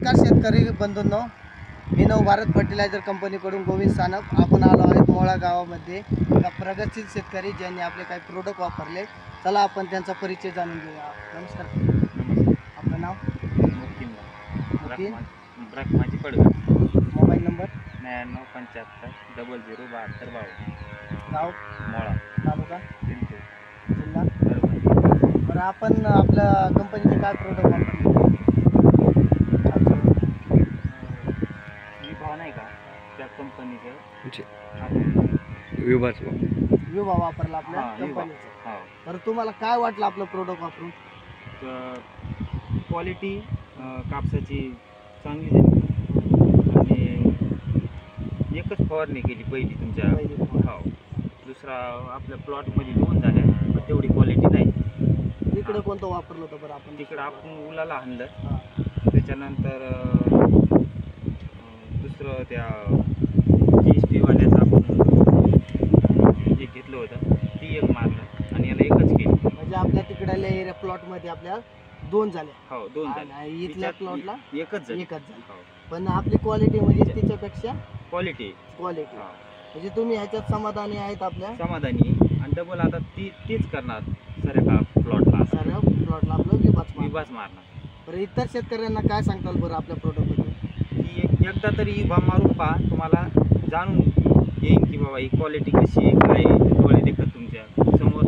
नमस्कार शेतकरी बंधूंनो, मी भारत फर्टिलायझर कंपनीकडून गोविंद सानप. आपण आलो आहेत मोळा गावामध्ये एका प्रगतशील शेतकरी ज्यांनी आपले काही प्रोडक्ट वापरले. चला आपण त्यांचा परिचय जाणून घेऊया. नमस्कार. आपलं नाव? मुकीम ब्रह्माजी पडगर. Mobile number? 9975 007252. गाव? मोळा, तालुका? जिंतूर, जिल्हा? परभणी. बरं, आपण आपल्या कंपनीचे काय प्रोडक्ट वापरले? मी भाव नाही का त्या कंपनीचं विवा वापरला आपल्या हां, विवा. कंपनीचा. हो, तर तुम्हाला काय वाटलं आपलं प्रोडक्ट वापरून? क्वालिटी कापसाची चांगली झाली आणि एकच फवारणी केली पहिली तुमच्या. पहिली फवारणी. हो, दुसरा आपल्या प्लॉटमध्ये 2 झाल्या, पण तेवढी क्वालिटी नाही. इकडे कोणतं वापरलं होतं बरं आपण? तिकडं आपण उलाला आणलं, हां. त्याच्यानंतर दुसरं त्या GSP वाल्याचं आपण जे घेतलं होतं ती एक मारलं आणि याला एकच केली. म्हणजे आपल्या तिकडल्या एरिया प्लॉटमध्ये आपल्या 2 झाल्या. हो, 2 झाले. आणि इथल्या प्लॉटला एकच झाली. एकच झाली. हो, पण आपली क्वालिटी म्हणजे तिच्यापेक्षा क्वालिटी. क्वालिटी हो, म्हणजे तुम्ही ह्याच्यात समाधानी आहेत आपल्या समाधानी. आणि डबल आता तीच करणार सर का प्लॉटला साऱ्या प्लॉटला आपलं विभाच मारणार. बरं, इतर शेतकऱ्यांना काय सांगताल बरं आपल्या प्रोडक्टबद्दल? की एकदा तरी विभा मारून पहा, तुम्हाला जाणून येईल की बाबा ही क्वालिटी कशी आहे, काय डोळे देखत तुमच्या समोर